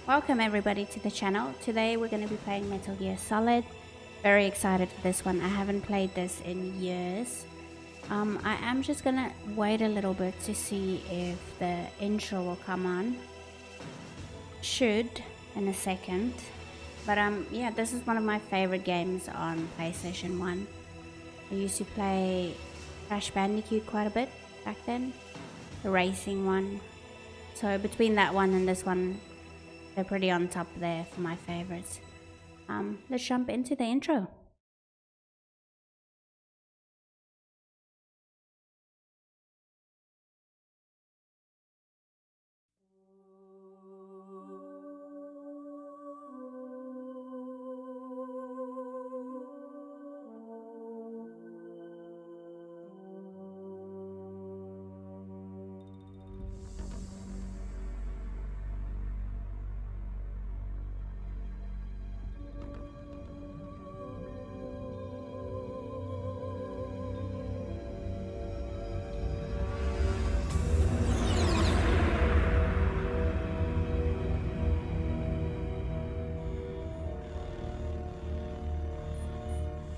Welcome everybody to the channel. Today we're going to be playing Metal Gear Solid. Very excited for this one. I haven't played this in years. I am just going to wait a little bit to see if the intro will come on. Should in a second. But yeah, this is one of my favorite games on PlayStation 1. I used to play Crash Bandicoot quite a bit back then. The racing one. So between that one and this one, they're pretty on top there for my favorites. Let's jump into the intro.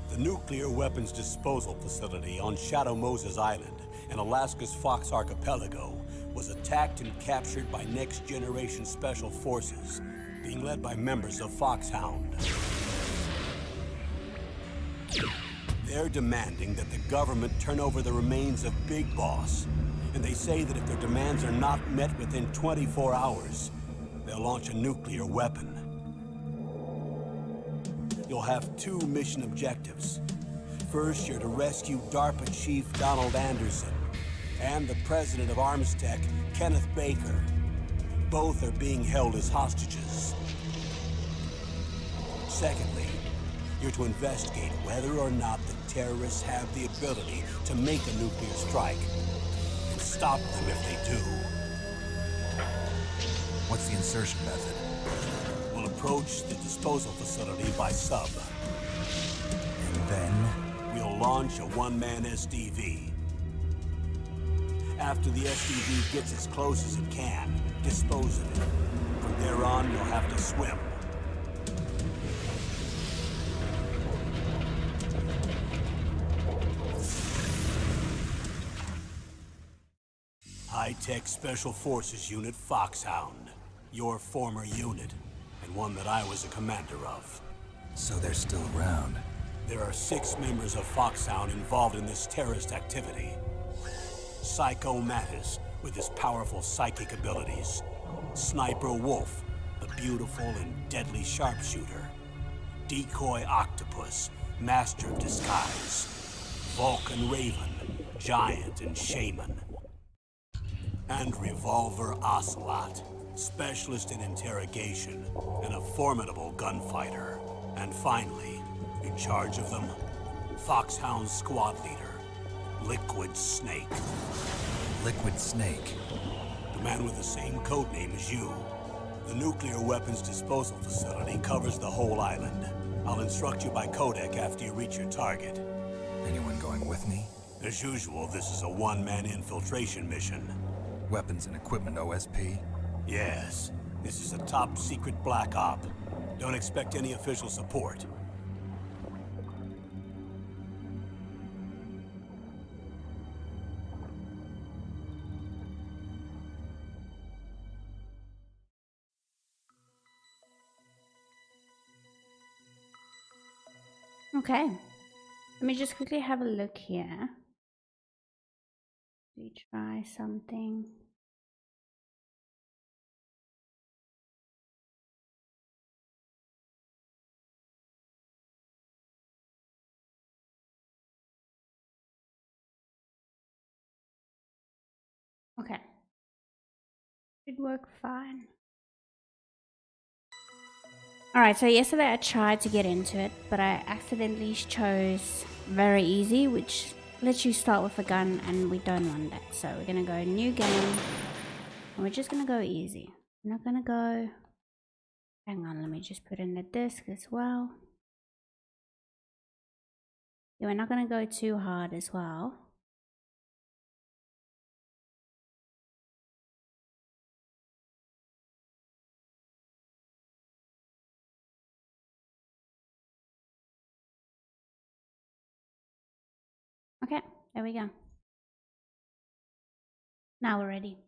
The nuclear weapons disposal facility on Shadow Moses Island in Alaska's Fox Archipelago was attacked and captured by Next Generation Special Forces, being led by members of Foxhound. They're demanding that the government turn over the remains of Big Boss, and they say that if their demands are not met within 24 hours, they'll launch a nuclear weapon. You'll have two mission objectives. First, you're to rescue DARPA Chief Donald Anderson and the president of Armstech, Kenneth Baker. Both are being held as hostages. Secondly, you're to investigate whether or not the terrorists have the ability to make a nuclear strike and stop them if they do. What's the insertion method? We'll approach the disposal facility by sub. And then? We'll launch a one-man SDV. After the SDV gets as close as it can, dispose of it. From there on, you'll have to swim. High-Tech Special Forces Unit Foxhound. Your former unit, and one that I was a commander of. So they're still around. There are 6 members of Foxhound involved in this terrorist activity. Psycho Mattis, with his powerful psychic abilities. Sniper Wolf, the beautiful and deadly sharpshooter. Decoy Octopus, master of disguise. Vulcan Raven, giant and shaman. And Revolver Ocelot, specialist in interrogation and a formidable gunfighter. And finally, in charge of them, Foxhound's squad leader, Liquid Snake. Liquid Snake? The man with the same codename as you. The nuclear weapons disposal facility covers the whole island. I'll instruct you by codec after you reach your target. Anyone going with me? As usual, this is a one-man infiltration mission. Weapons and equipment OSP? Yes, this is a top-secret black op. Don't expect any official support. Okay. Let me just quickly have a look here. We try something. Okay. Should work fine. Alright, so yesterday I tried to get into it, but I accidentally chose very easy, which lets you start with a gun, and we don't want that. So we're gonna go new game, and we're just gonna go easy. We're not gonna go... Hang on, let me just put in the disc as well. Yeah, we're not gonna go too hard as well. There we go. Now we're ready.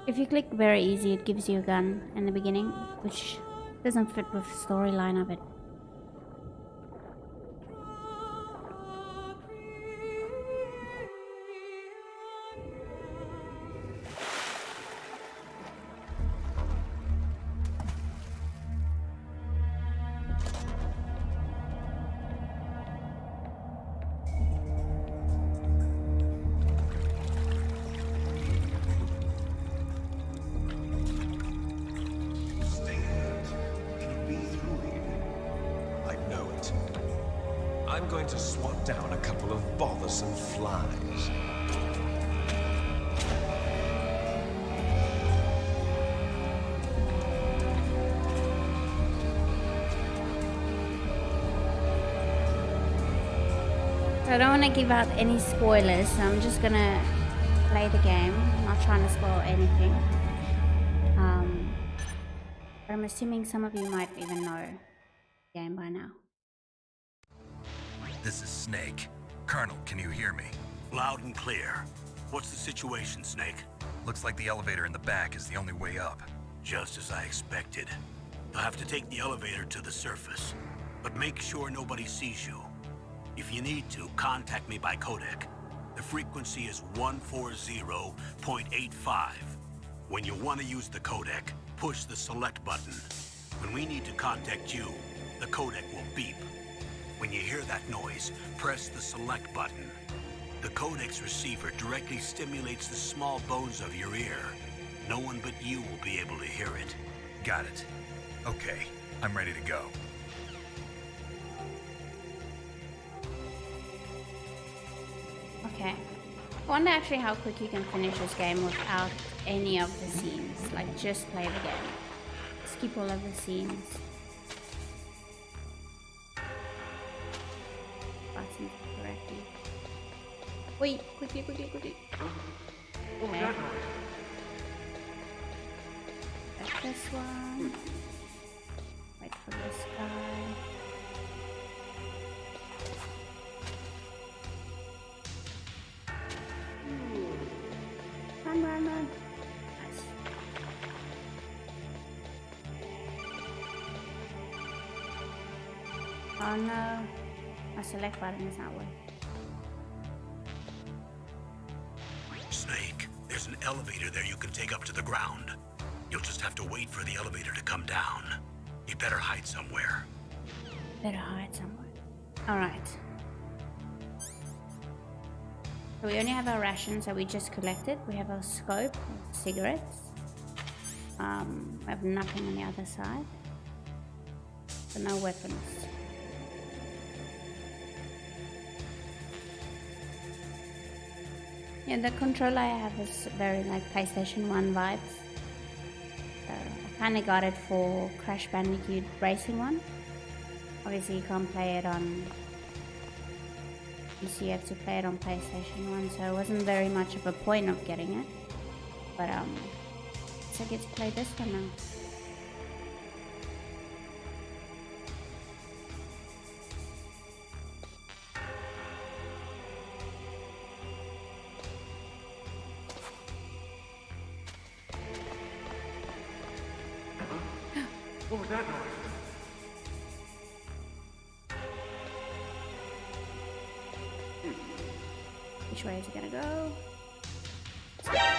If you click very easy, it gives you a gun in the beginning, which doesn't fit with the storyline of it. I'm going to swat down a couple of bothersome flies. So I don't want to give out any spoilers, so I'm just gonna play the game. I'm not trying to spoil anything. But I'm assuming some of you might even know the game by now. This is Snake. Colonel, can you hear me? Loud and clear. What's the situation, Snake? Looks like the elevator in the back is the only way up. Just as I expected. You'll have to take the elevator to the surface. But make sure nobody sees you. If you need to, contact me by codec. The frequency is 140.85. When you want to use the codec, push the select button. When we need to contact you, the codec will beep. When you hear that noise, press the select button. The codec's receiver directly stimulates the small bones of your ear. No one but you will be able to hear it. Got it. Okay, I'm ready to go. Okay. I wonder actually how quick you can finish this game without any of the scenes. Like, just play the game. Skip all of the scenes. Buttons correctly. Wait, quickly. Okay. That's this one. Wait for this guy. Run. Nice. Oh no. My select button is not working. Snake, there's an elevator there you can take up to the ground. You'll just have to wait for the elevator to come down. You better hide somewhere. Better hide somewhere. Alright. So we only have our rations that we just collected. We have our scope, cigarettes. We have nothing on the other side. So no weapons. Yeah, the controller I have is very like PlayStation 1 vibes. So I kinda got it for Crash Bandicoot Racing 1. Obviously you can't play it on PC, you have to play it on PlayStation 1, so it wasn't very much of a point of getting it. But so I get to play this one now. What was that noise? Which way is it gonna go?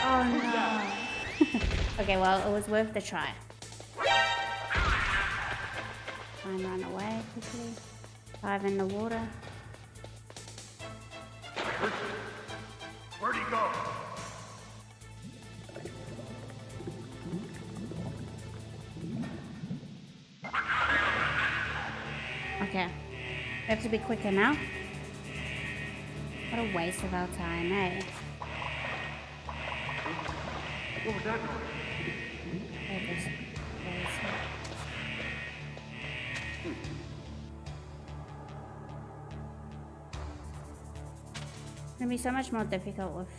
Oh no! Okay, well, it was worth the try. Try and run away quickly. Dive in the water. Where'd he go? Okay. We have to be quicker now. What a waste of our time, eh? What was that noise? Where is it? It's gonna be so much more difficult with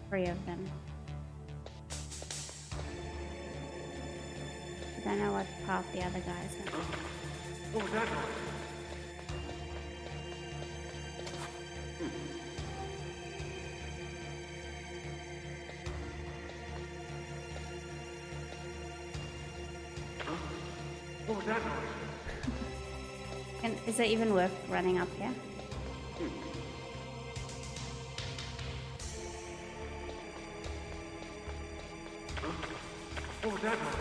3 of them. I don't know what path the other guy's going. What was that noise? Huh? What was that noise? And is it even worth running up here? Huh? What was that noise?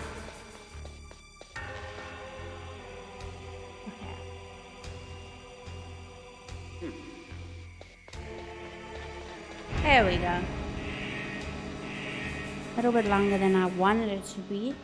Okay. There we go. A little bit longer than I wanted it to be.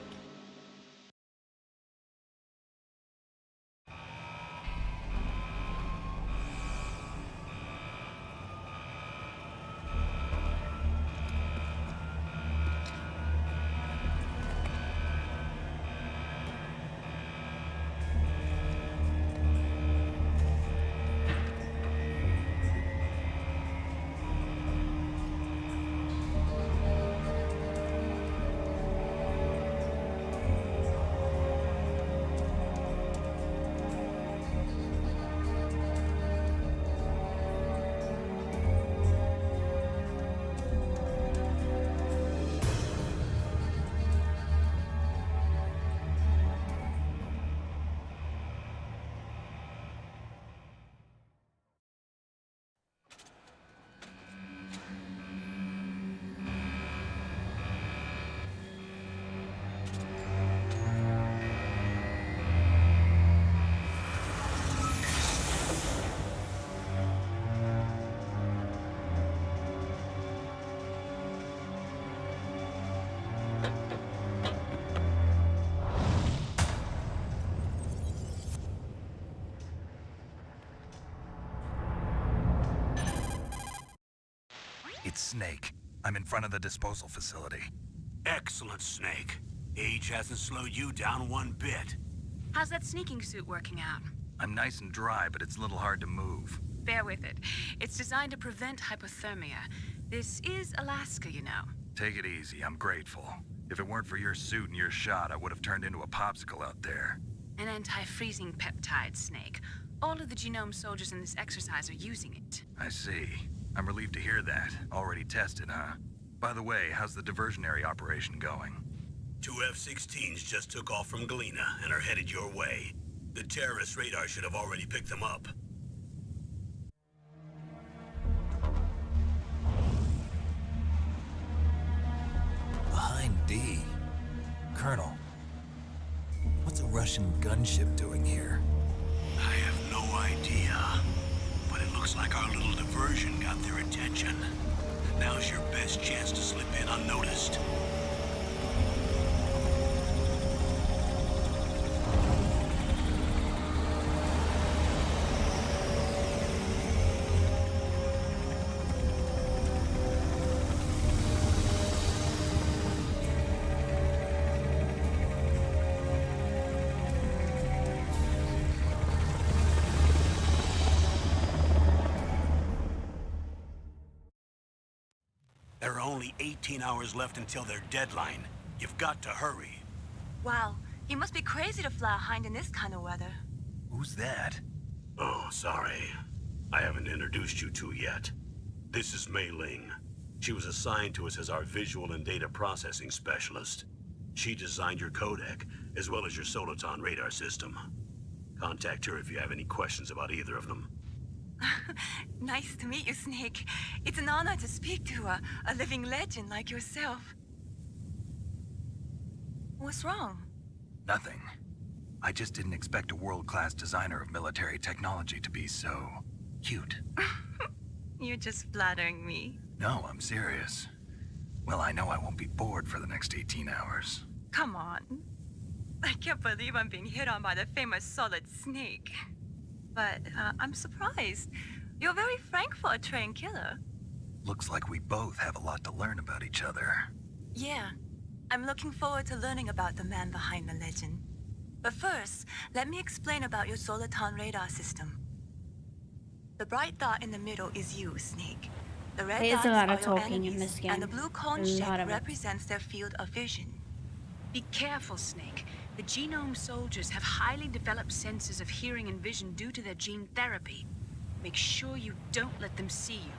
It's Snake. I'm in front of the disposal facility. Excellent, Snake. Age hasn't slowed you down one bit. How's that sneaking suit working out? I'm nice and dry, but it's a little hard to move. Bear with it. It's designed to prevent hypothermia. This is Alaska, you know. Take it easy, I'm grateful. If it weren't for your suit and your shot, I would have turned into a popsicle out there. An anti-freezing peptide, Snake. All of the genome soldiers in this exercise are using it. I see. I'm relieved to hear that. Already tested, huh? By the way, how's the diversionary operation going? 2 F-16s just took off from Galena and are headed your way. The terrorist radar should have already picked them up. Behind D. Colonel, what's a Russian gunship doing here? I have no idea, but it looks like our little diversion got their attention. Now's your best chance to slip in unnoticed. There are only 18 hours left until their deadline. You've got to hurry. Wow, you must be crazy to fly a hind in this kind of weather. Who's that? Oh, sorry. I haven't introduced you to yet. This is Mei Ling. She was assigned to us as our visual and data processing specialist. She designed your codec, as well as your Soliton radar system. Contact her if you have any questions about either of them. Nice to meet you, Snake. It's an honor to speak to a living legend like yourself. What's wrong? Nothing. I just didn't expect a world-class designer of military technology to be so cute. You're just flattering me. No, I'm serious. Well, I know I won't be bored for the next 18 hours. Come on. I can't believe I'm being hit on by the famous Solid Snake. But I'm surprised. You're very frank for a trained killer. Looks like we both have a lot to learn about each other. Yeah. I'm looking forward to learning about the man behind the legend. But first, let me explain about your Soliton radar system. The bright dot in the middle is you, Snake. The red There's dots a lot are of your talking in enemies, this game. and the blue cone A lot shape of it. represents their field of vision. Be careful, Snake. The genome soldiers have highly developed senses of hearing and vision due to their gene therapy. Make sure you don't let them see you.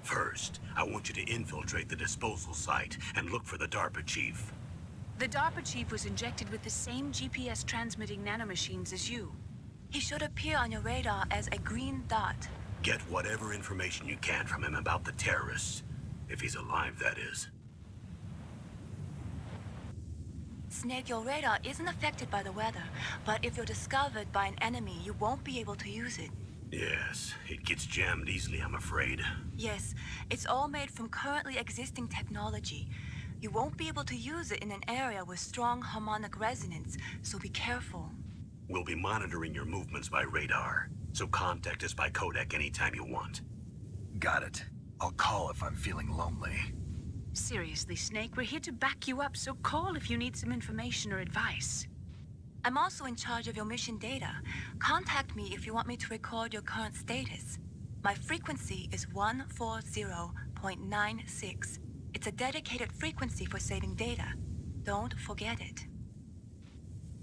First, I want you to infiltrate the disposal site and look for the DARPA chief. The DARPA chief was injected with the same GPS transmitting nanomachines as you. He should appear on your radar as a green dot. Get whatever information you can from him about the terrorists. If he's alive, that is. Snake, your radar isn't affected by the weather, but if you're discovered by an enemy, you won't be able to use it. Yes, it gets jammed easily, I'm afraid. Yes, it's all made from currently existing technology. You won't be able to use it in an area with strong harmonic resonance, so be careful. We'll be monitoring your movements by radar, so contact us by codec anytime you want. Got it. I'll call if I'm feeling lonely. Seriously, Snake, we're here to back you up, so call if you need some information or advice. I'm also in charge of your mission data. Contact me if you want me to record your current status. My frequency is 140.96. It's a dedicated frequency for saving data. Don't forget it.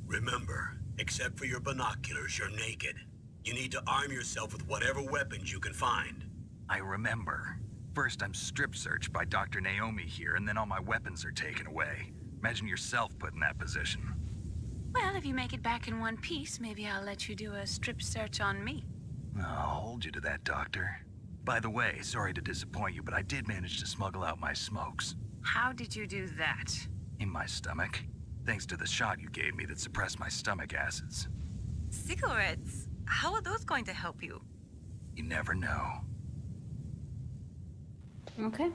Remember, except for your binoculars, you're naked. You need to arm yourself with whatever weapons you can find. I remember. First, I'm strip searched by Dr. Naomi here, and then all my weapons are taken away. Imagine yourself put in that position. Well, if you make it back in one piece, maybe I'll let you do a strip search on me. I'll hold you to that, Doctor. By the way, sorry to disappoint you, but I did manage to smuggle out my smokes. How did you do that? In my stomach. Thanks to the shot you gave me that suppressed my stomach acids. Cigarettes? How are those going to help you? You never know. Okay.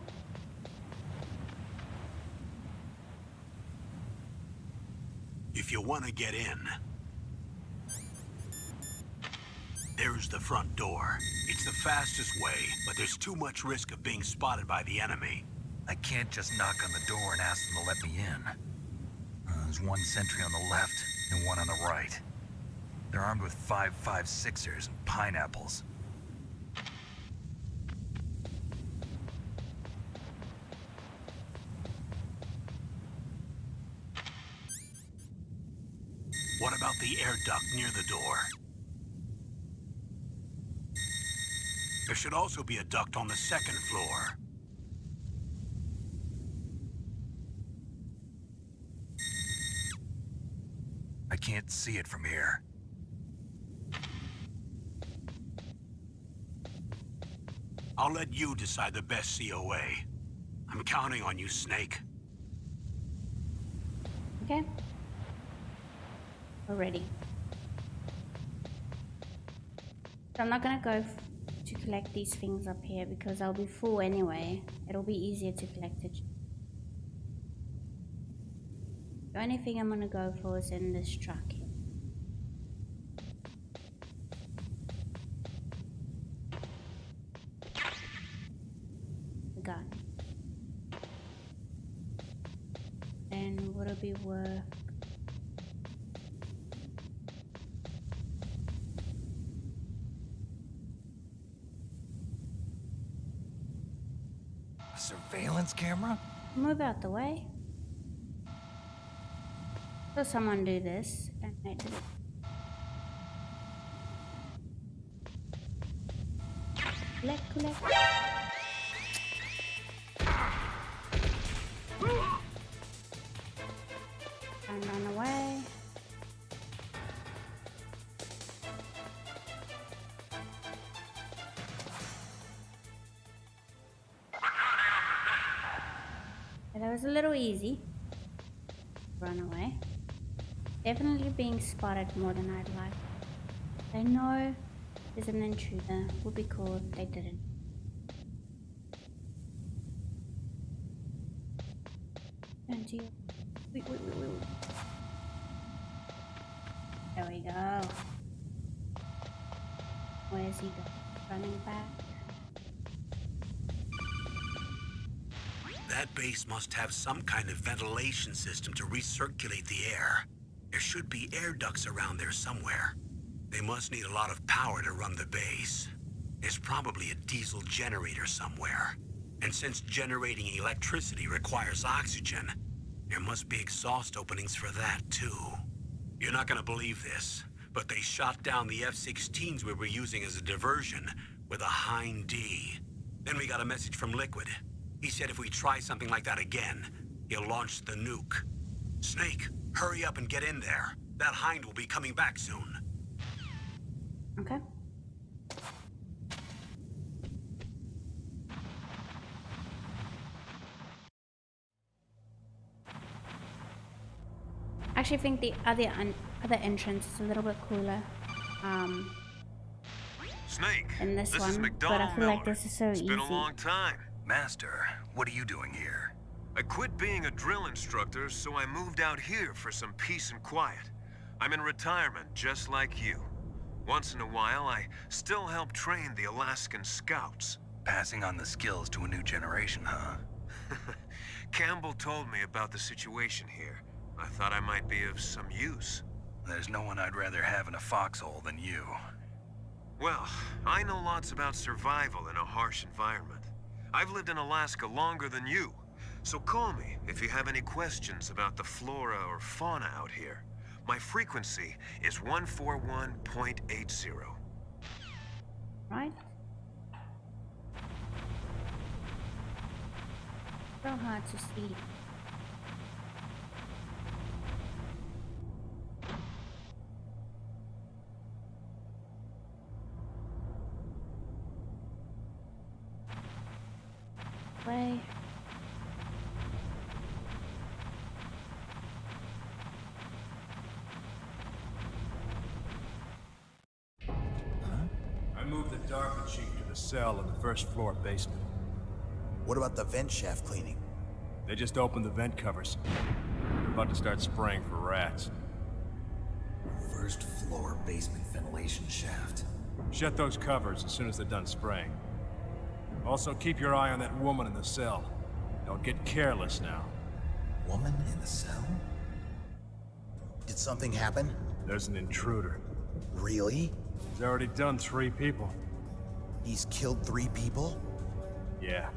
If you want to get in, there's the front door. It's the fastest way, but there's too much risk of being spotted by the enemy. I can't just knock on the door and ask them to let me in. There's one sentry on the left and one on the right. They're armed with 5.56ers and pineapples. What about the air duct near the door? There should also be a duct on the second floor. I can't see it from here. I'll let you decide the best COA. I'm counting on you, Snake. Okay. We're ready. So I'm not gonna go to collect these things up here because I'll be full anyway. It'll be easier to collect it. The only thing I'm gonna go for is in this truck here. The gun. And would it be worth... A surveillance camera? Move out the way. Saw someone do this and I did it. Collect. And run away. That was a little easy. Run away. Definitely being spotted more than I'd like. They know there's an intruder. Would be cool if they didn't. And you. Wait. There we go. Where's he going? Running back. That base must have some kind of ventilation system to recirculate the air. There should be air ducts around there somewhere. They must need a lot of power to run the base. There's probably a diesel generator somewhere. And since generating electricity requires oxygen, there must be exhaust openings for that too. You're not gonna believe this, but they shot down the F-16s we were using as a diversion with a Hind D. Then we got a message from Liquid. He said if we try something like that again, he'll launch the nuke. Snake, hurry up and get in there. That Hind will be coming back soon. Okay. I actually think the other entrance is a little bit cooler. Snake, In this is one, but I McDonald feel like Miller. this is so It's been a easy. long time. Master, what are you doing here? I quit being a drill instructor, so I moved out here for some peace and quiet. I'm in retirement, just like you. Once in a while, I still help train the Alaskan Scouts. Passing on the skills to a new generation, huh? Campbell told me about the situation here. I thought I might be of some use. There's no one I'd rather have in a foxhole than you. Well, I know lots about survival in a harsh environment. I've lived in Alaska longer than you, so call me if you have any questions about the flora or fauna out here. My frequency is 141.80. Right? So hard to see. Play. I moved the DARPA chief to the cell in the first floor basement. What about the vent shaft cleaning? They just opened the vent covers. They're about to start spraying for rats. First floor basement ventilation shaft. Shut those covers as soon as they're done spraying. Also, keep your eye on that woman in the cell. Don't get careless now. Woman in the cell? Did something happen? There's an intruder. Really? He's already done 3 people. He's killed 3 people? Yeah.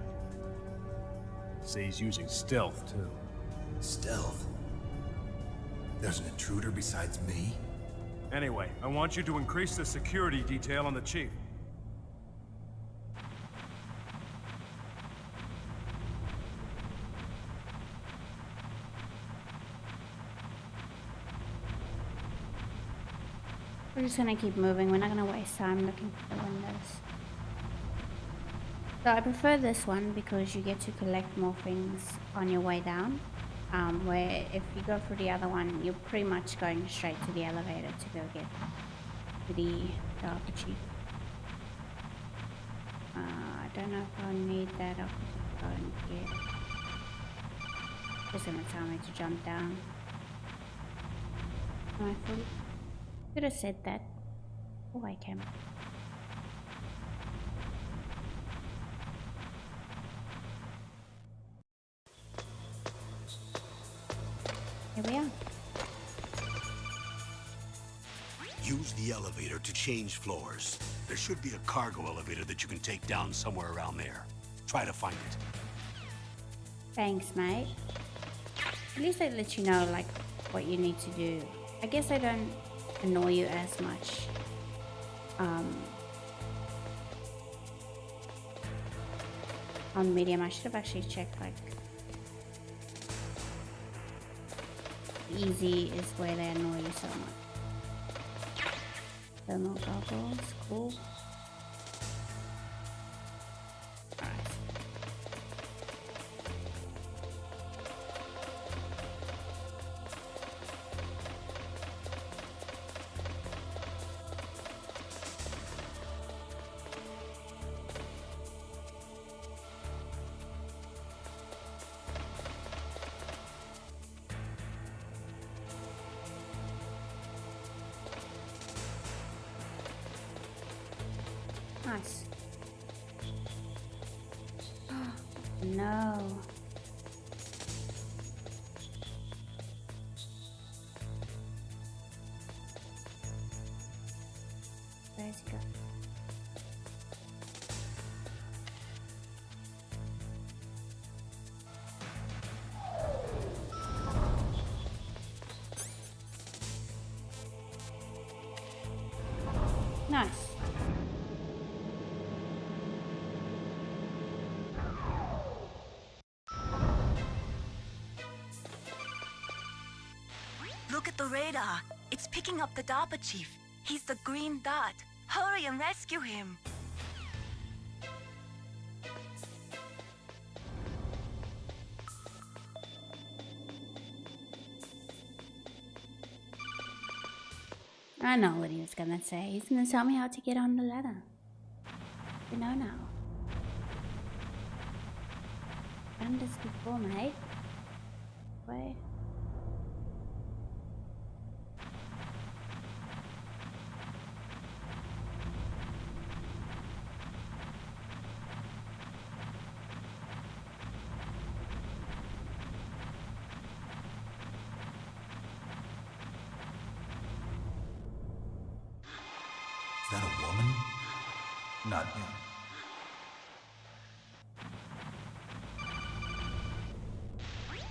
See, he's using stealth, too. Stealth? There's an intruder besides me? Anyway, I want you to increase the security detail on the chief. We're just gonna keep moving. We're not gonna waste time looking for the windows. So I prefer this one because you get to collect more things on your way down. Where if you go through the other one, you're pretty much going straight to the elevator to go get to the DARPA chief. I don't know if I'll need that. I'll go and get it. Just gonna tell me to jump down. I could have said that. Oh, I can. Here we are. Use the elevator to change floors. There should be a cargo elevator that you can take down somewhere around there. Try to find it. Thanks, mate. At least they let you know, like, what you need to do. I guess they don't annoy you as much. On medium, I should have actually checked, like, easy is where they annoy you so much. Thermal goggles, cool. Alright. Nice. No. Where's he go? Nice. Look at the radar. It's picking up the DARPA chief. He's the green dot. Hurry and rescue him. I know what he was gonna say. He's gonna tell me how to get on the ladder. You know now. Done this before, mate. Wait. Is that a woman? Not him.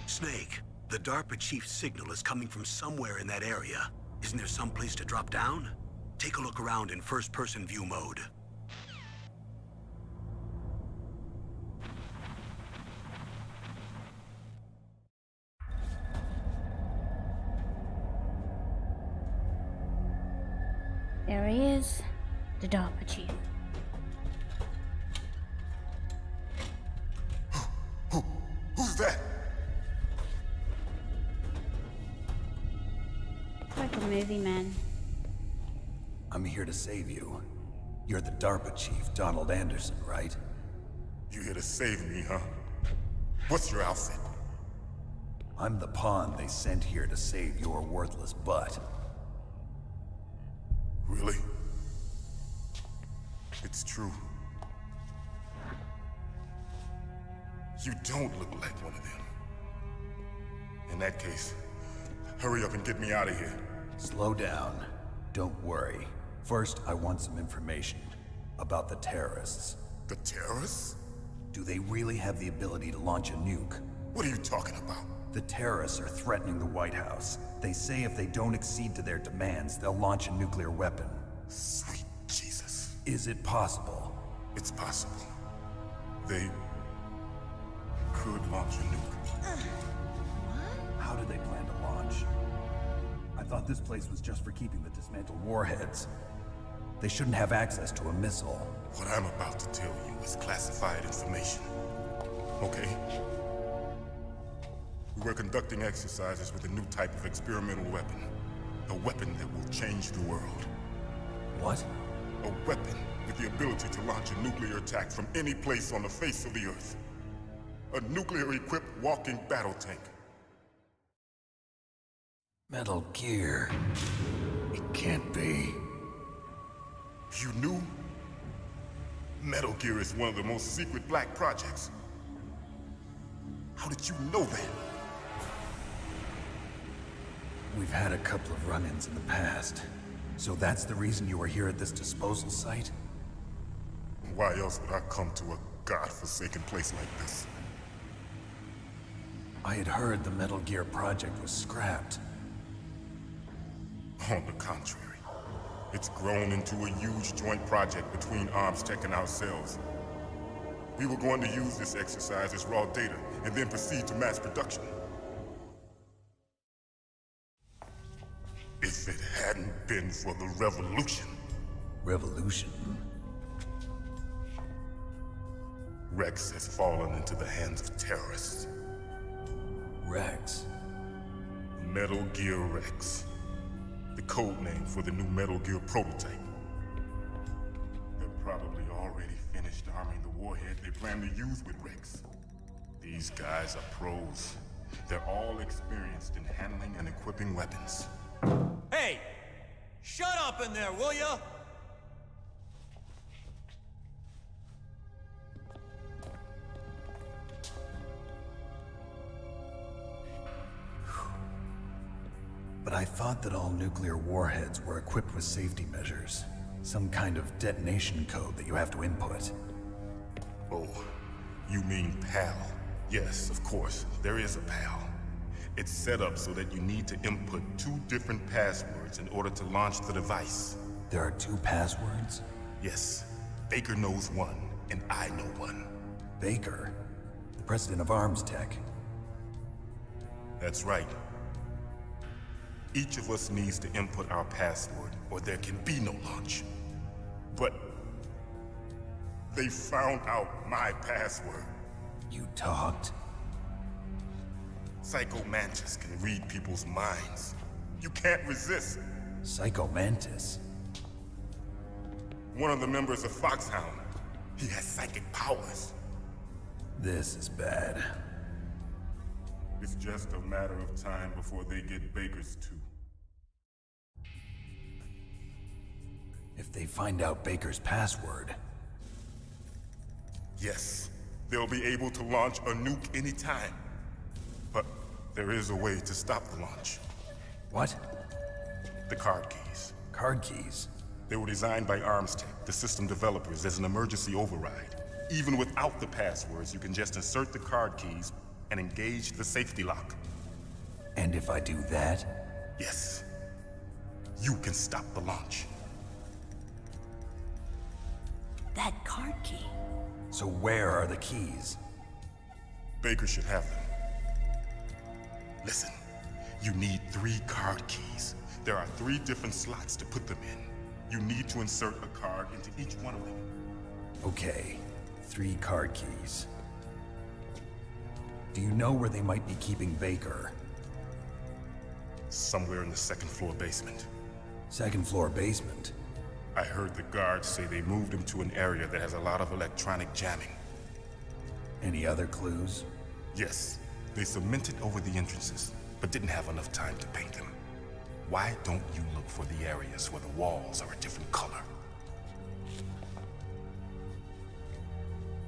Snake, the DARPA chief's signal is coming from somewhere in that area. Isn't there some place to drop down? Take a look around in first-person view mode. There he is, the DARPA chief. Who's that? Like a movie, man. I'm here to save you. You're the DARPA chief, Donald Anderson, right? You here to save me, huh? What's your outfit? I'm the pawn they sent here to save your worthless butt. Really? It's true. You don't look like one of them. In that case, hurry up and get me out of here. Slow down. Don't worry. First, I want some information about the terrorists. The terrorists? Do they really have the ability to launch a nuke? What are you talking about? The terrorists are threatening the White House. They say if they don't accede to their demands, they'll launch a nuclear weapon. Sweet Jesus. Is it possible? It's possible. They could launch a nuke. How do they plan to launch? I thought this place was just for keeping the dismantled warheads. They shouldn't have access to a missile. What I'm about to tell you is classified information. Okay? We were conducting exercises with a new type of experimental weapon. A weapon that will change the world. What? A weapon with the ability to launch a nuclear attack from any place on the face of the Earth. A nuclear-equipped walking battle tank. Metal Gear. It can't be. You knew? Metal Gear is one of the most secret black projects. How did you know that? We've had a couple of run-ins in the past. So that's the reason you were here at this disposal site? Why else would I come to a godforsaken place like this? I had heard the Metal Gear project was scrapped. On the contrary, it's grown into a huge joint project between ArmsTech and ourselves. We were going to use this exercise as raw data and then proceed to mass production. If it hadn't been for the revolution. Revolution? Rex has fallen into the hands of terrorists. Rex? Metal Gear Rex. The code name for the new Metal Gear prototype. They're probably already finished arming the warhead they plan to use with Rex. These guys are pros. They're all experienced in handling and equipping weapons. Hey! Shut up in there, will ya? But I thought that all nuclear warheads were equipped with safety measures. Some kind of detonation code that you have to input. Oh, you mean PAL? Yes, of course, there is a PAL. It's set up so that you need to input 2 different passwords in order to launch the device. There are 2 passwords? Yes. Baker knows one, and I know one. Baker? The president of Arms Tech. That's right. Each of us needs to input our password, or there can be no launch. But they found out my password. You talked? Psycho Mantis can read people's minds. You can't resist. Psycho Mantis? One of the members of Foxhound. He has psychic powers. This is bad. It's just a matter of time before they get Baker's too. If they find out Baker's password... Yes, they'll be able to launch a nuke anytime. But there is a way to stop the launch. What? The card keys. Card keys? They were designed by ArmsTech, the system developers, as an emergency override. Even without the passwords, you can just insert the card keys and engage the safety lock. And if I do that? Yes. You can stop the launch. That card key. So where are the keys? Baker should have them. Listen, you need 3 card keys. There are 3 different slots to put them in. You need to insert a card into each one of them. Okay, 3 card keys. Do you know where they might be keeping Baker? Somewhere in the 2nd floor basement. 2nd floor basement? I heard the guards say they moved him to an area that has a lot of electronic jamming. Any other clues? Yes, they cemented over the entrances, but didn't have enough time to paint them. Why don't you look for the areas where the walls are a different color?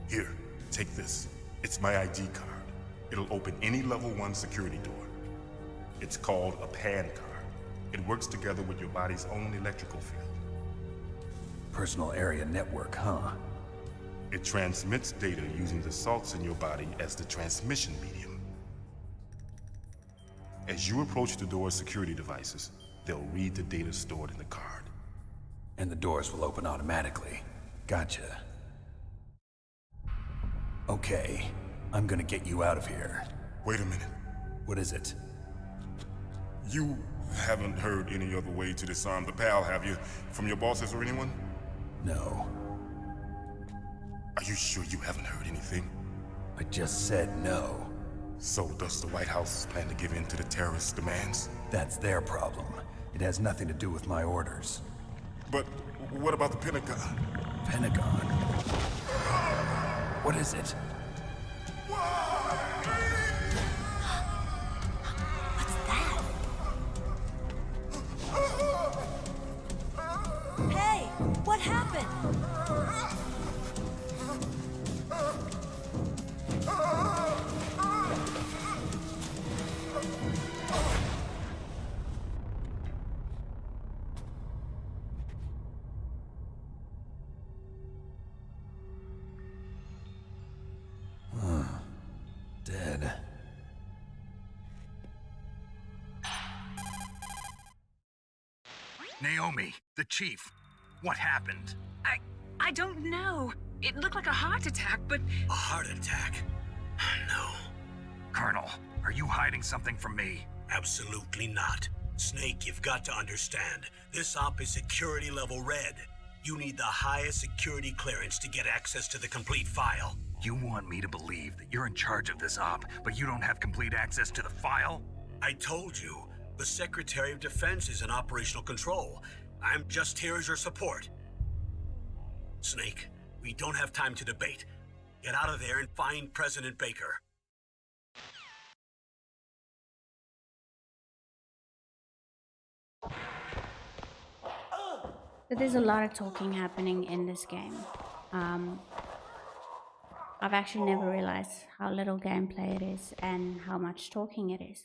Here, take this. It's my ID card. It'll open any level 1 security door. It's called a PAN card. It works together with your body's own electrical field. Personal area network, huh? It transmits data using the salts in your body as the transmission medium. As you approach the door's security devices, they'll read the data stored in the card. And the doors will open automatically. Gotcha. Okay, I'm gonna get you out of here. Wait a minute. What is it? You haven't heard any other way to disarm the PAL, have you? From your bosses or anyone? No. Are you sure you haven't heard anything? I just said no. So does the White House plan to give in to the terrorists' demands? That's their problem. It has nothing to do with my orders. But what about the Pentagon? Pentagon? What is it? What's that? Hey, what happened? Dead. Naomi, the chief. What happened? I don't know. It looked like a heart attack, but... A heart attack? No. Colonel, are you hiding something from me? Absolutely not. Snake, you've got to understand. This op is security level red. You need the highest security clearance to get access to the complete file. You want me to believe that you're in charge of this op, but you don't have complete access to the file? I told you, the Secretary of Defense is in operational control. I'm just here as your support. Snake, we don't have time to debate. Get out of there and find President Baker. So there's a lot of talking happening in this game. I've actually never realized how little gameplay it is and how much talking it is.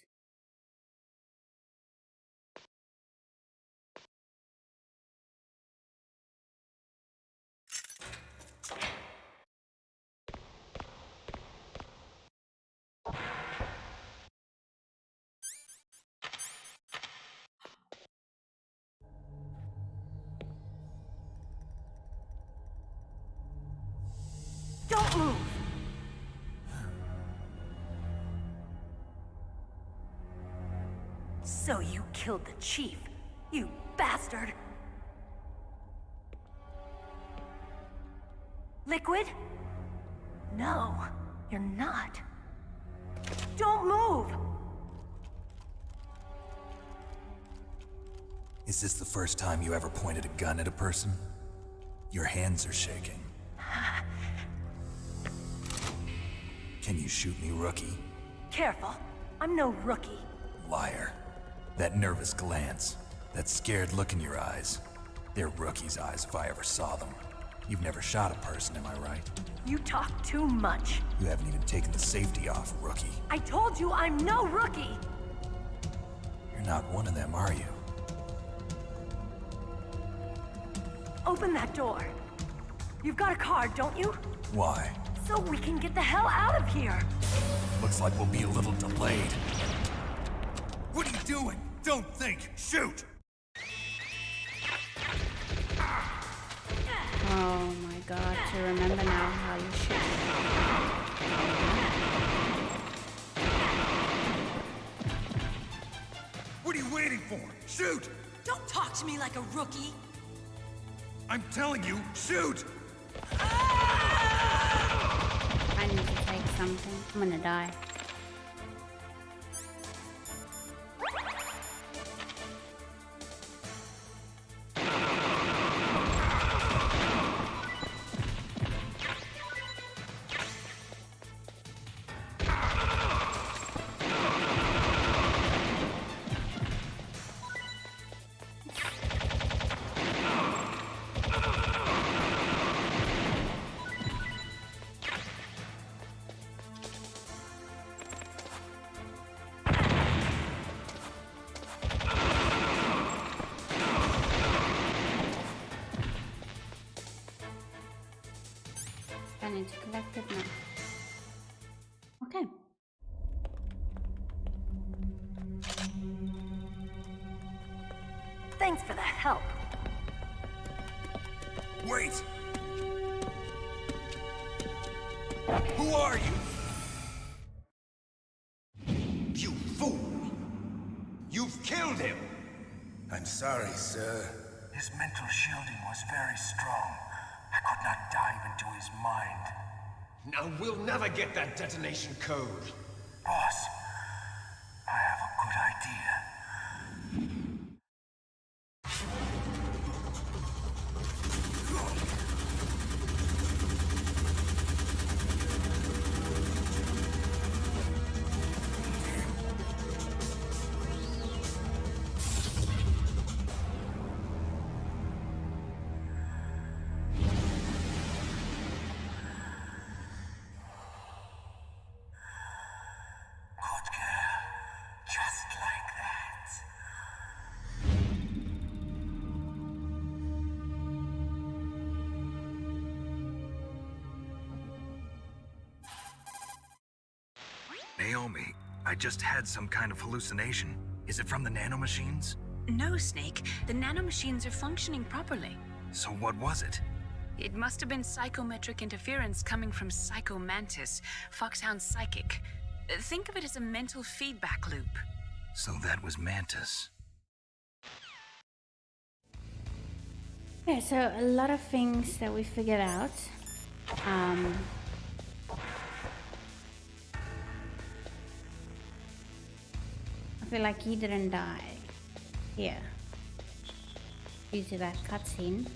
So you killed the chief, you bastard! Liquid? No, you're not. Don't move! Is this the first time you ever pointed a gun at a person? Your hands are shaking. Can you shoot me, rookie? Careful, I'm no rookie. Liar. That nervous glance, that scared look in your eyes. They're rookie's eyes if I ever saw them. You've never shot a person, am I right? You talk too much. You haven't even taken the safety off, rookie. I told you I'm no rookie! You're not one of them, are you? Open that door. You've got a card, don't you? Why? So we can get the hell out of here! Looks like we'll be a little delayed. What are you doing? Don't think! Shoot! Oh my god, to remember now how you shoot. What are you waiting for? Shoot! Don't talk to me like a rookie! I'm telling you, shoot! I need to take something. I'm gonna die. I need to collect it now. Okay. Thanks for the help. Wait! Who are you? You fool! You've killed him! I'm sorry, sir. His mental shielding was very strong. I could not dive into his mind. Now we'll never get that detonation code. Boss, I have a good idea. Naomi, I just had some kind of hallucination. Is it from the nanomachines? No, Snake. The nanomachines are functioning properly. So what was it? It must have been psychometric interference coming from Psycho Mantis, Foxhound's psychic. Think of it as a mental feedback loop. So that was Mantis. Yeah, so a lot of things that we figured out. I feel like he didn't die here due to that cutscene.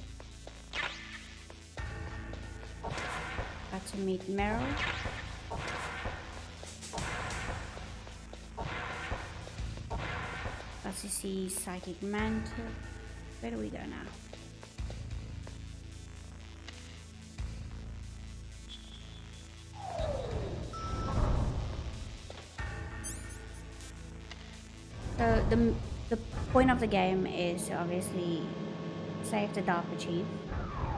Got to meet Meryl. Got to see Psychic Mantis. Where do we go now? So the point of the game is to obviously save the DARPA chief,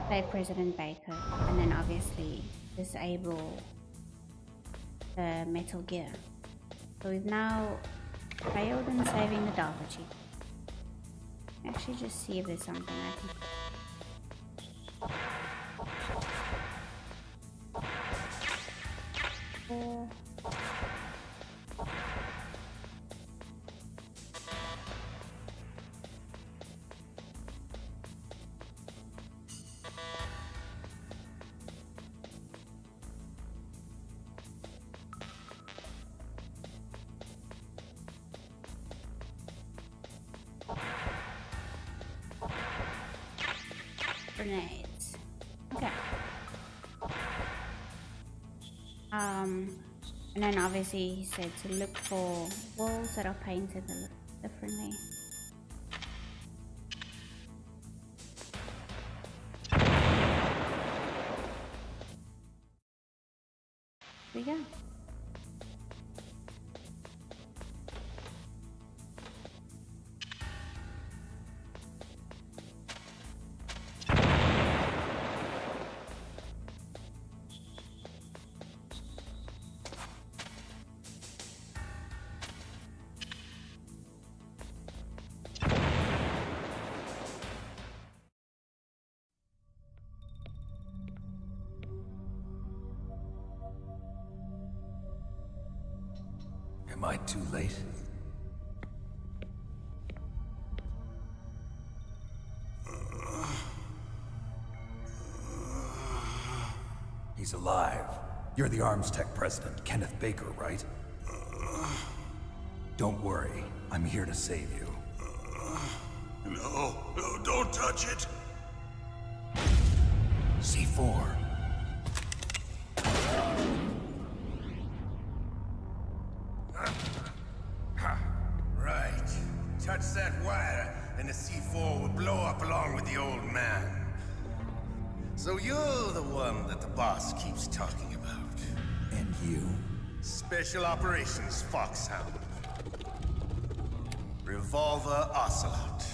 save President Baker, and then obviously disable the Metal Gear. So we've now failed in saving the DARPA chief. Actually, just see if there's something I can. grenades. Okay. And then obviously he said to look for walls that are painted a little differently. Here we go. Am I too late? He's alive. You're the Arms Tech president, Kenneth Baker, right? Don't worry. I'm here to save you. No, don't touch it! C4. Right. Touch that wire, and the C4 will blow up along with the old man. So you're the one that the boss keeps talking about. And you? Special Operations Foxhound. Revolver Ocelot.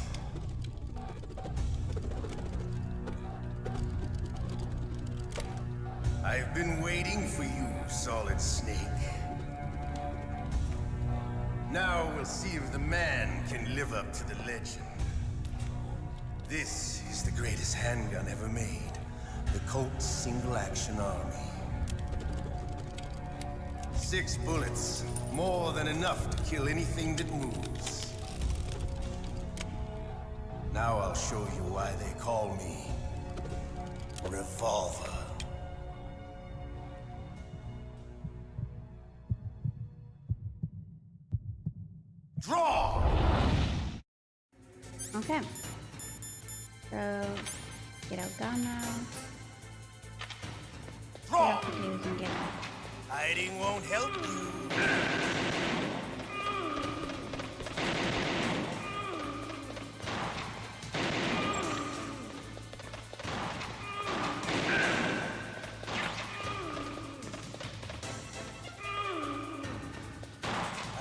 I've been waiting for you, Solid Snake. Now we'll see if the man can live up to the legend. This is the greatest handgun ever made. The Colt Single Action Army. 6 bullets, more than enough to kill anything that moves. Now I'll show you why they call me Revolver. Draw! Okay. So, get our gun out. Draw! Quickly we can get out. Hiding won't help you.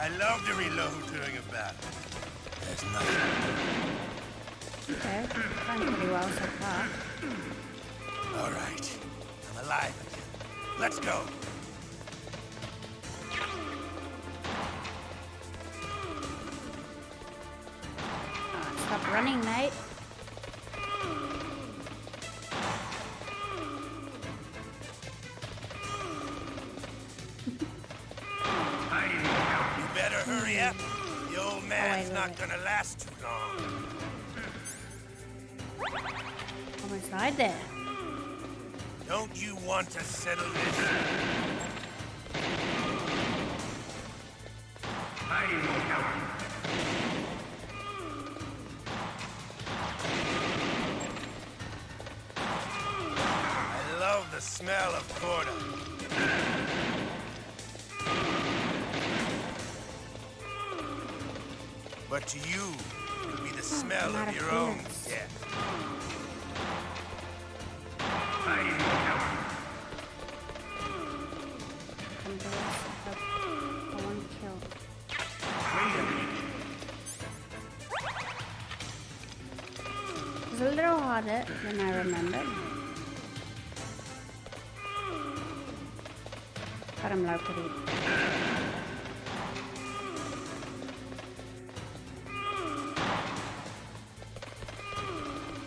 I love to reload during a battle. There's nothing. Okay, going pretty well so far. All right, I'm alive again. Let's go. Stop running, mate. You better hurry up. The old man's not gonna last too long. Almost died there. Don't you want to settle this? I love the smell of Corda. But to you, it'll be the smell of your own death. It's a little harder than I remembered. But I'm low pretty.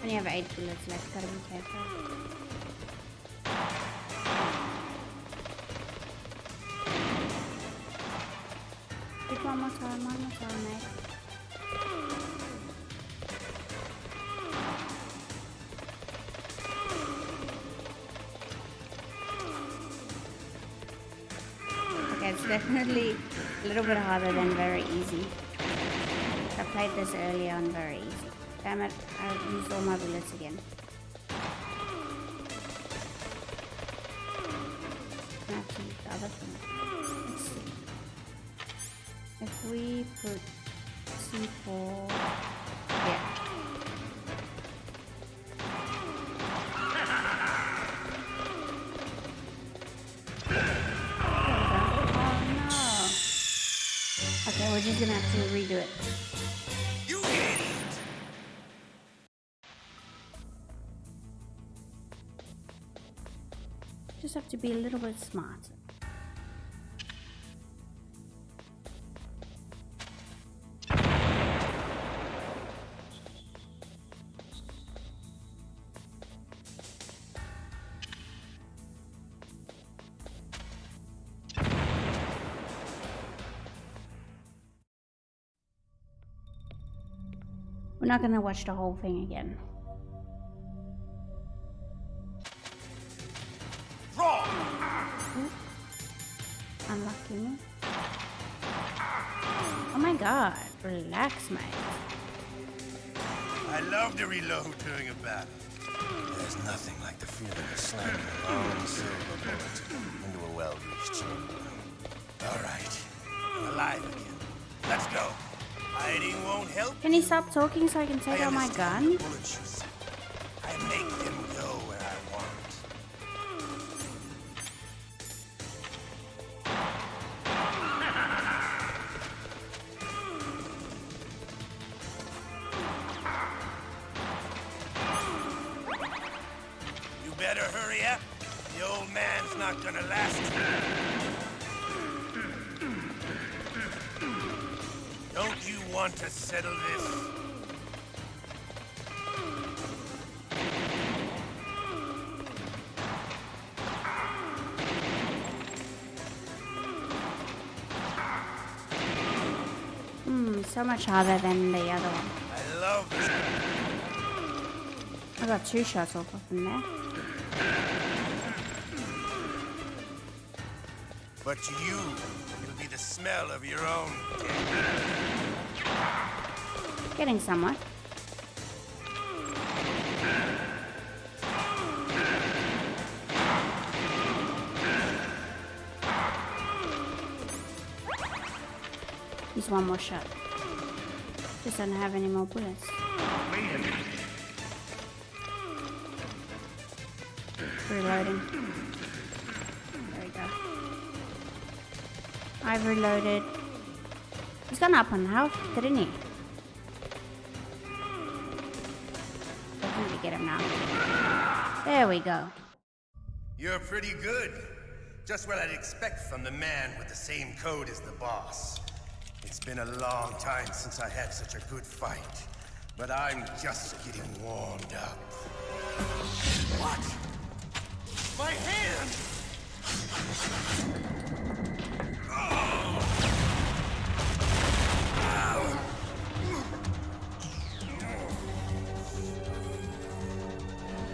Only have 8 bullets left, gotta be careful. Pick one more time, mate. Okay, it's definitely a little bit harder than very easy. I played this earlier on very easy. Damn it, I used all my bullets again. this one. Let's see. If we put C4 here. Okay, we're just gonna have to redo it. You idiot! Just have to be a little bit smarter. We're not gonna watch the whole thing again. Unlucky me. Oh my god, relax, mate. I love to reload during a battle. There's nothing like the feeling of slamming a long silver bullet into a well-greased chamber. All right, I'm alive again. Let's go. Hiding won't help. Can you stop talking so I can take out my gun? I make them go where I want. You better hurry up. The old man's not gonna last. Don't you want to settle this? So much harder than the other one. I love this. I got 2 shots off of him there. But to you, it'll be the smell of your own Getting somewhere. He's one more shot. Just don't have any more bullets. Reloading. There we go. I've reloaded. He's gone up on health, didn't he? Definitely get him now. There we go. You're pretty good. Just what I'd expect from the man with the same code as the boss. It's been a long time since I had such a good fight, but I'm just getting warmed up. What? My hand!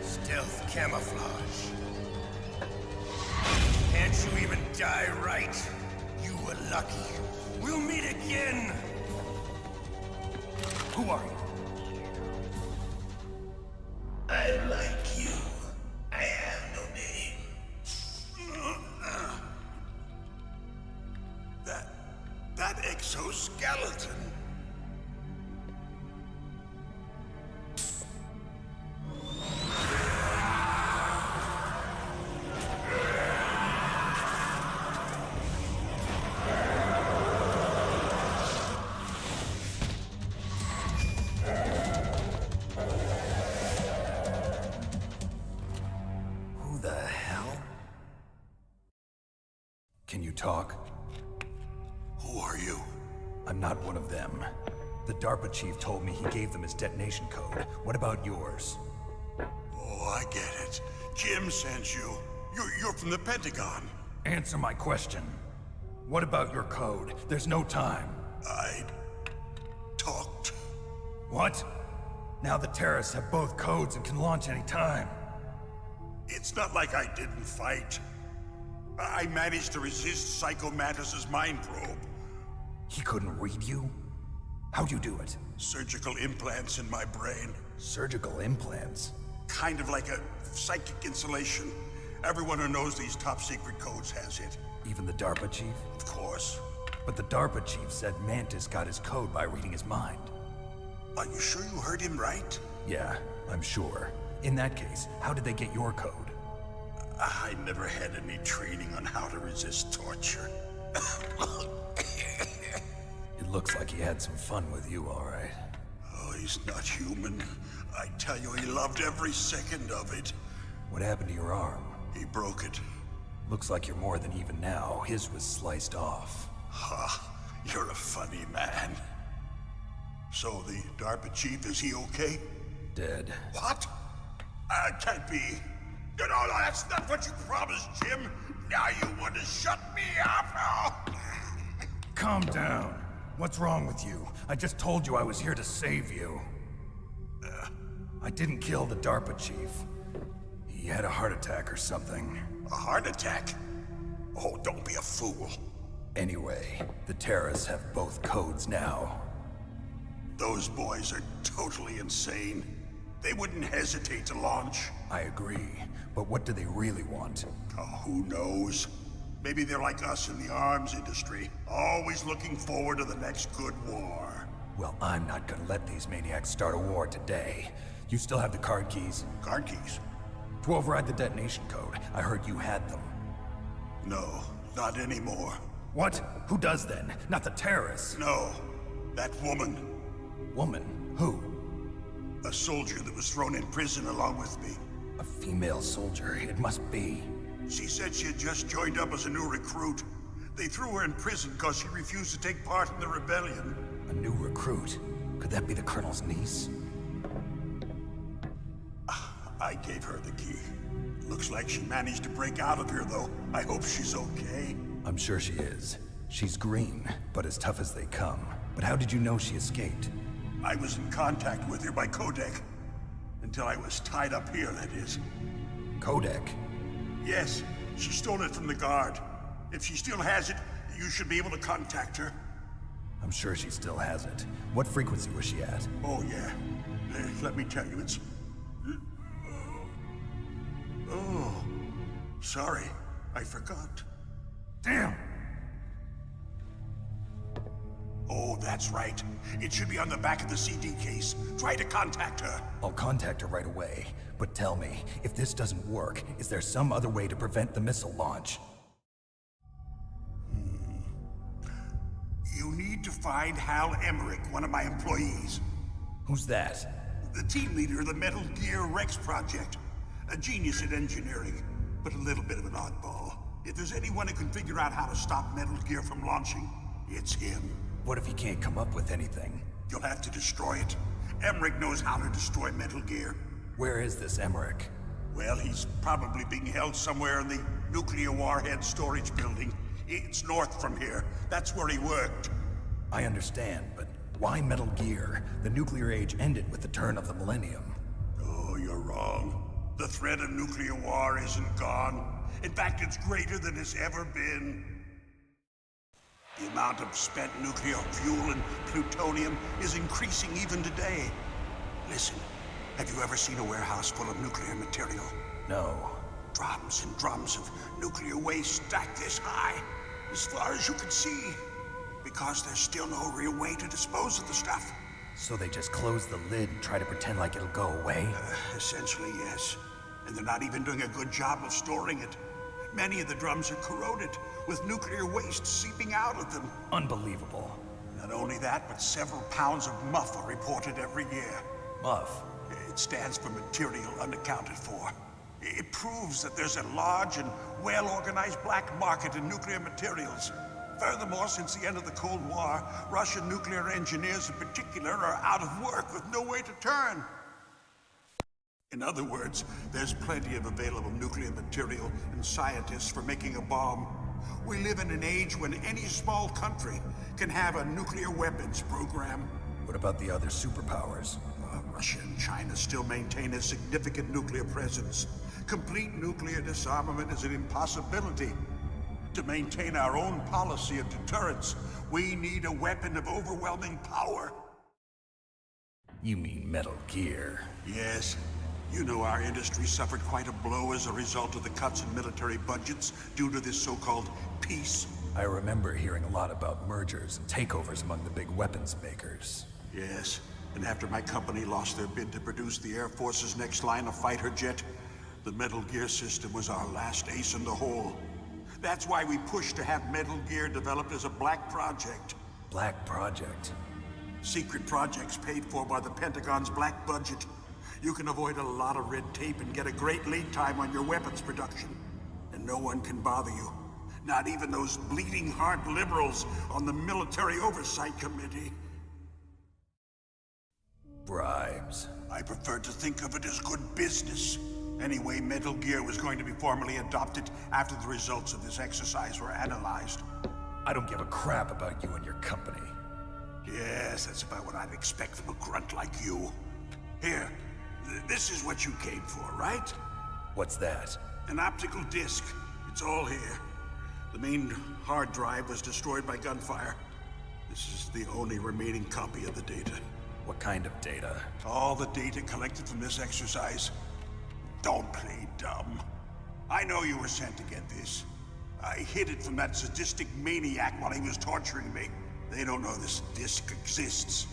Stealth camouflage. Can't you even die right? You were lucky. We'll meet again! Who are you? I like you. I have no name. That exoskeleton. Can you talk? Who are you? I'm not one of them. The DARPA chief told me he gave them his detonation code. What about yours? Oh, I get it. Jim sent you. You're from the Pentagon. Answer my question. What about your code? There's no time. I talked. What? Now the terrorists have both codes and can launch any time. It's not like I didn't fight. I managed to resist Psycho Mantis's mind probe. He couldn't read you? How'd you do it? Surgical implants in my brain. Surgical implants? Kind of like a psychic insulation. Everyone who knows these top secret codes has it. Even the DARPA chief? Of course. But the DARPA chief said Mantis got his code by reading his mind. Are you sure you heard him right? Yeah, I'm sure. In that case, how did they get your code? I never had any training on how to resist torture. It looks like he had some fun with you, all right. Oh, he's not human. I tell you, he loved every second of it. What happened to your arm? He broke it. Looks like you're more than even now. His was sliced off. Ha, you're a funny man. So the DARPA chief, is he okay? Dead. What? Can't be. No, that's not what you promised, Jim. Now you want to shut me up? Calm down. What's wrong with you? I just told you I was here to save you. I didn't kill the DARPA chief. He had a heart attack or something. A heart attack? Oh, don't be a fool. Anyway, the terrorists have both codes now. Those boys are totally insane. They wouldn't hesitate to launch. I agree, but what do they really want? Oh, who knows? Maybe they're like us in the arms industry, always looking forward to the next good war. Well, I'm not gonna let these maniacs start a war today. You still have the card keys? Card keys? To override the detonation code. I heard you had them. No, not anymore. What? Who does then? Not the terrorists? No, that woman. Woman? Who? A soldier that was thrown in prison along with me. A female soldier, it must be. She said she had just joined up as a new recruit. They threw her in prison because she refused to take part in the rebellion. A new recruit? Could that be the Colonel's niece? I gave her the key. Looks like she managed to break out of here, though. I hope she's okay. I'm sure she is. She's green, but as tough as they come. But how did you know she escaped? I was in contact with her by codec. Until I was tied up here, that is. Codec? Yes, she stole it from the guard. If she still has it, you should be able to contact her. I'm sure she still has it. What frequency was she at? Oh, yeah. Let me tell you, it's... Oh, sorry. I forgot. Damn! Oh, that's right. It should be on the back of the CD case. Try to contact her. I'll contact her right away. But tell me, if this doesn't work, is there some other way to prevent the missile launch? You need to find Hal Emmerich, one of my employees. Who's that? The team leader of the Metal Gear Rex project. A genius at engineering, but a little bit of an oddball. If there's anyone who can figure out how to stop Metal Gear from launching, it's him. What if he can't come up with anything? You'll have to destroy it. Emmerich knows how to destroy Metal Gear. Where is this Emmerich? Well, he's probably being held somewhere in the nuclear warhead storage building. It's north from here. That's where he worked. I understand, but why Metal Gear? The nuclear age ended with the turn of the millennium. Oh, you're wrong. The threat of nuclear war isn't gone. In fact, it's greater than it's ever been. The amount of spent nuclear fuel and plutonium is increasing even today. Listen, have you ever seen a warehouse full of nuclear material? No. Drums and drums of nuclear waste stacked this high, as far as you can see. Because there's still no real way to dispose of the stuff. So they just close the lid and try to pretend like it'll go away? Essentially, yes. And they're not even doing a good job of storing it. Many of the drums are corroded, with nuclear waste seeping out of them. Unbelievable. Not only that, but several pounds of MUF are reported every year. MUF? It stands for material unaccounted for. It proves that there's a large and well-organized black market in nuclear materials. Furthermore, since the end of the Cold War, Russian nuclear engineers in particular are out of work with no way to turn. In other words, there's plenty of available nuclear material and scientists for making a bomb. We live in an age when any small country can have a nuclear weapons program. What about the other superpowers? Russia and China still maintain a significant nuclear presence. Complete nuclear disarmament is an impossibility. To maintain our own policy of deterrence, we need a weapon of overwhelming power. You mean Metal Gear? Yes. You know our industry suffered quite a blow as a result of the cuts in military budgets due to this so-called peace. I remember hearing a lot about mergers and takeovers among the big weapons makers. Yes, and after my company lost their bid to produce the Air Force's next line of fighter jet, the Metal Gear system was our last ace in the hole. That's why we pushed to have Metal Gear developed as a black project. Black project? Secret projects paid for by the Pentagon's black budget. You can avoid a lot of red tape and get a great lead time on your weapons production. And no one can bother you. Not even those bleeding heart liberals on the Military Oversight Committee. Bribes. I prefer to think of it as good business. Anyway, Metal Gear was going to be formally adopted after the results of this exercise were analyzed. I don't give a crap about you and your company. Yes, that's about what I'd expect from a grunt like you. Here, this is what you came for, right? What's that? An optical disc. It's all here. The main hard drive was destroyed by gunfire. This is the only remaining copy of the data. What kind of data? All the data collected from this exercise. Don't play dumb. I know you were sent to get this. I hid it from that sadistic maniac while he was torturing me. They don't know this disc exists.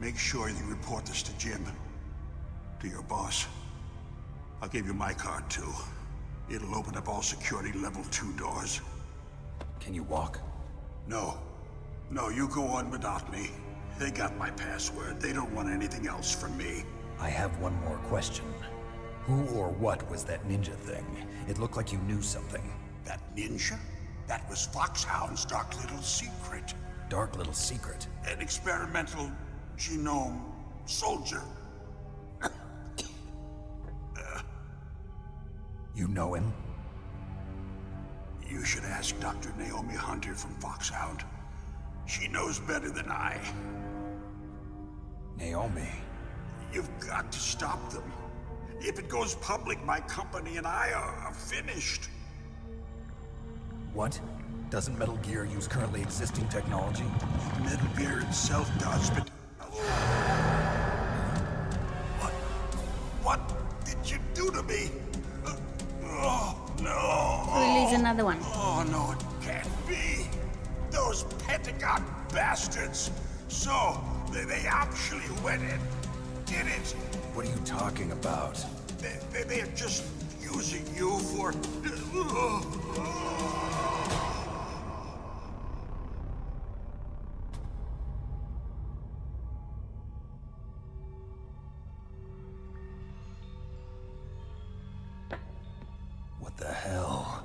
Make sure you report this to Jim. To your boss. I'll give you my card too. It'll open up all security level 2 doors. Can you walk? No. No, you go on without me. They got my password. They don't want anything else from me. I have one more question. Who or what was that ninja thing? It looked like you knew something. That ninja? That was Foxhound's dark little secret. Dark little secret? An experimental genome soldier. You know him? You should ask Dr. Naomi Hunter from Foxhound. She knows better than I. Naomi? You've got to stop them. If it goes public, my company and I are finished. What? Doesn't Metal Gear use currently existing technology? Metal Gear itself does, but... What did you do to me? Oh, no. We lose another one. Oh, no, it can't be. Those Pentagon bastards. So, they actually went and did it. What are you talking about? They're just using you for... What the hell?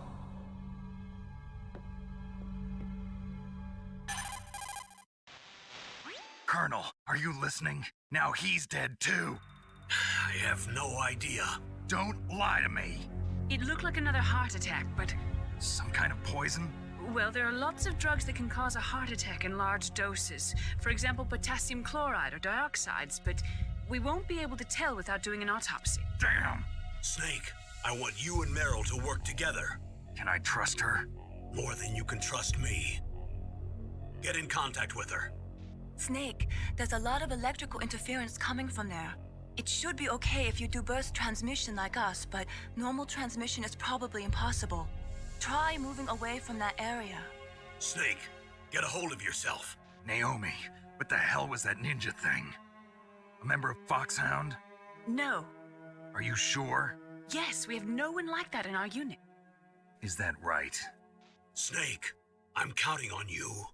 Colonel, are you listening? Now he's dead too. I have no idea. Don't lie to me. It looked like another heart attack, but... Some kind of poison? Well, there are lots of drugs that can cause a heart attack in large doses. For example, potassium chloride or dioxides, but we won't be able to tell without doing an autopsy. Damn! Snake, I want you and Meryl to work together. Can I trust her? More than you can trust me. Get in contact with her. Snake, there's a lot of electrical interference coming from there. It should be okay if you do burst transmission like us, but normal transmission is probably impossible. Try moving away from that area. Snake, get a hold of yourself. Naomi, what the hell was that ninja thing? A member of Foxhound? No. Are you sure? Yes, we have no one like that in our unit. Is that right? Snake, I'm counting on you.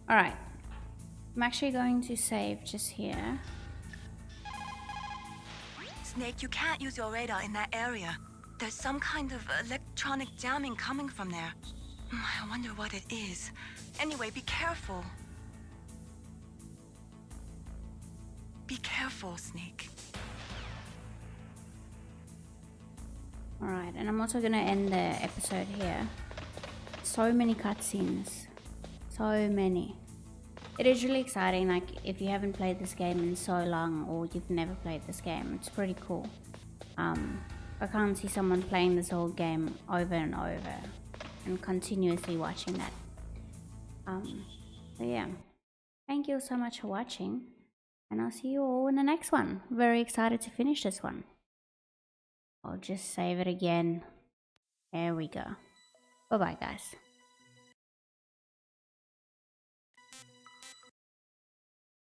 Alright. I'm actually going to save just here. Snake, you can't use your radar in that area. There's some kind of electronic jamming coming from there. I wonder what it is. Anyway, be careful. Be careful, Snake. Alright, and I'm also gonna end the episode here. So many cutscenes. So many. It is really exciting, like if you haven't played this game in so long or you've never played this game, it's pretty cool. I can't see someone playing this whole game over and over and continuously watching that. So yeah. Thank you so much for watching, and I'll see you all in the next one. Very excited to finish this one. I'll just save it again. There we go. Bye bye, guys.